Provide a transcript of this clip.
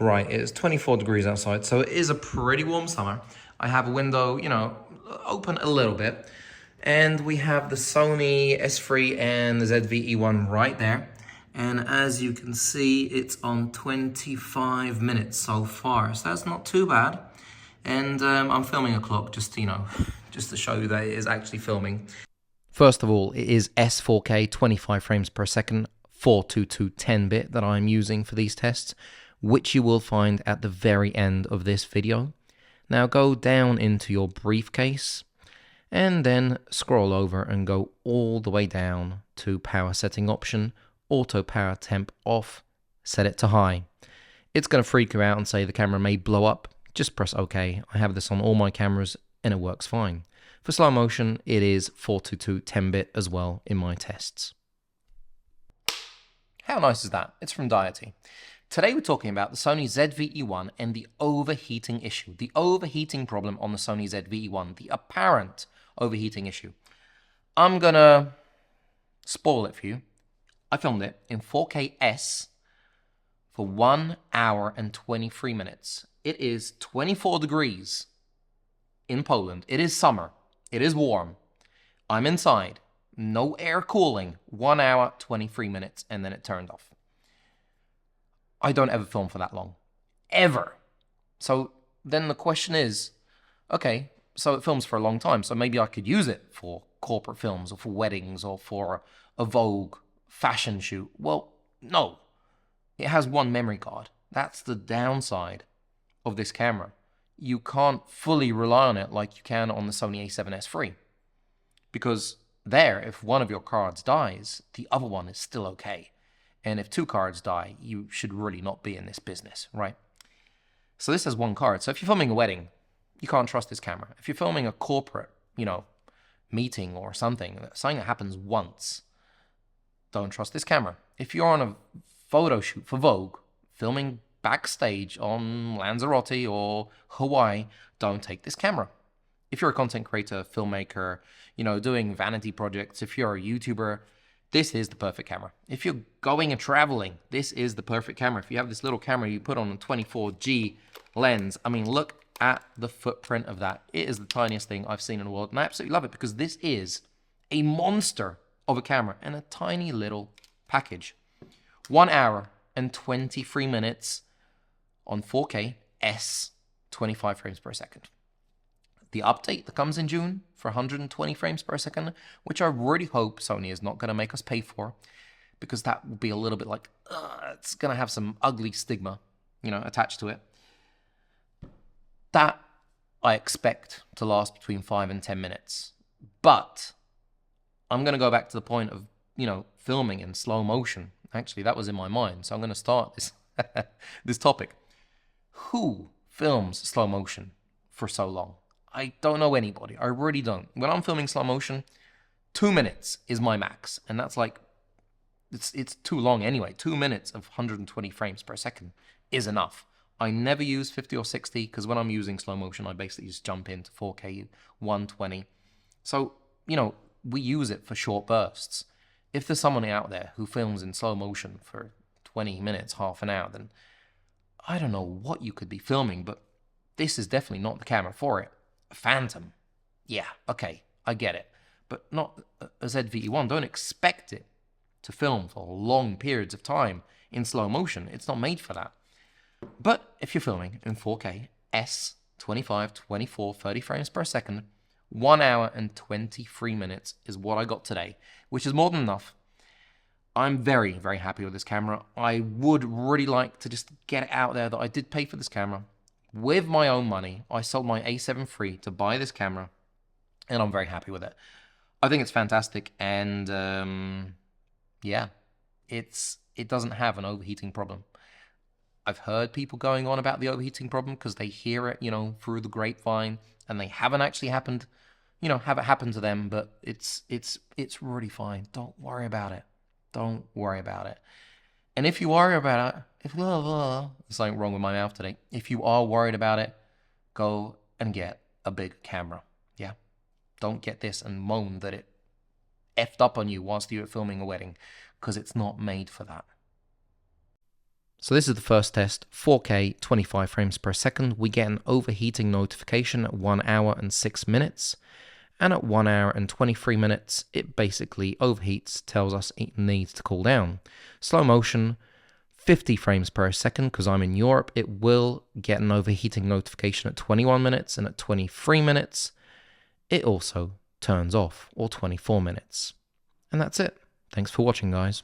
Right, it's 24 degrees outside, so it is a pretty warm summer. I have a window, open a little bit. And we have the Sony S3 and the ZV-E1 right there. And as you can see, it's on 25 minutes so far, so that's not too bad. And I'm filming a clock just, just to show you that it is actually filming. First of all, it is S4K 25 frames per second, 422 10-bit that I'm using for these tests, which you will find at the very end of this video. Now go down into your briefcase and then scroll over and go all the way down to power setting option, auto power temp off, set it to high. It's going to freak you out and say the camera may blow up. Just press OK. I have this on all my cameras and it works fine. For slow motion, it is 422 10-bit as well in my tests. How nice is that? It's from Deity. Today we're talking about the Sony ZV-E1 and the overheating issue. The overheating problem on the Sony ZV-E1. The apparent overheating issue. I'm gonna spoil it for you. I filmed it in 4K S for 1 hour and 23 minutes. It is 24 degrees in Poland. It is summer. It is warm. I'm inside. No air cooling. 1 hour, 23 minutes, and then it turned off. I don't ever film for that long. Ever. So then the question is, okay, so it films for a long time, so maybe I could use it for corporate films or for weddings or for a Vogue fashion shoot. Well, no. It has one memory card. That's the downside of this camera. You can't fully rely on it like you can on the Sony a7S III. Because there, if one of your cards dies, the other one is still okay. And if two cards die, you should really not be in this business, right? So this has one card. So if you're filming a wedding, you can't trust this camera. If you're filming a corporate, meeting or something that happens once, don't trust this camera. If you're on a photo shoot for Vogue, filming backstage on Lanzarote or Hawaii, don't take this camera. If you're a content creator, filmmaker, doing vanity projects, if you're a YouTuber, this is the perfect camera. If you're going and traveling, this is the perfect camera. If you have this little camera you put on a 24G lens, I mean, look at the footprint of that. It is the tiniest thing I've seen in the world, and I absolutely love it because this is a monster of a camera and a tiny little package. 1 hour and 23 minutes on 4K S, 25 frames per second. The update that comes in June for 120 frames per second, which I really hope Sony is not going to make us pay for, because that will be a little bit like, it's going to have some ugly stigma, attached to it. That I expect to last between 5 and 10 minutes. But I'm going to go back to the point of, filming in slow motion. Actually, that was in my mind, so I'm going to start this, this topic. Who films slow motion for so long? I don't know anybody. I really don't. When I'm filming slow motion, 2 minutes is my max. And that's like, it's too long anyway. 2 minutes of 120 frames per second is enough. I never use 50 or 60 because when I'm using slow motion, I basically just jump into 4K 120. So, we use it for short bursts. If there's someone out there who films in slow motion for 20 minutes, half an hour, then I don't know what you could be filming, but this is definitely not the camera for it. A Phantom, yeah, okay, I get it, but not a ZV-E1. Don't expect it to film for long periods of time in slow motion. It's not made for that. But if you're filming in 4K S, 25, 24, 30 frames per second, 1 hour and 23 minutes is what I got today, which is more than enough. I'm very, very happy with this camera. I would really like to just get it out there that I did pay for this camera. With my own money, I sold my a7 III to buy this camera, and I'm very happy with it. I think it's fantastic, and yeah, it doesn't have an overheating problem. I've heard people going on about the overheating problem because they hear it, through the grapevine, and they haven't actually happened, have it happen to them, but it's really fine. Don't worry about it. Don't worry about it. And if you worry about it, there's something wrong with my mouth today. If you are worried about it, go and get a big camera. Yeah. Don't get this and moan that it effed up on you whilst you were filming a wedding, because it's not made for that. So this is the first test, 4K, 25 frames per second. We get an overheating notification at 1 hour and 6 minutes. And at 1 hour and 23 minutes, it basically overheats, tells us it needs to cool down. Slow motion, 50 frames per second, because I'm in Europe, it will get an overheating notification at 21 minutes, and at 23 minutes, it also turns off, or 24 minutes. And that's it. Thanks for watching, guys.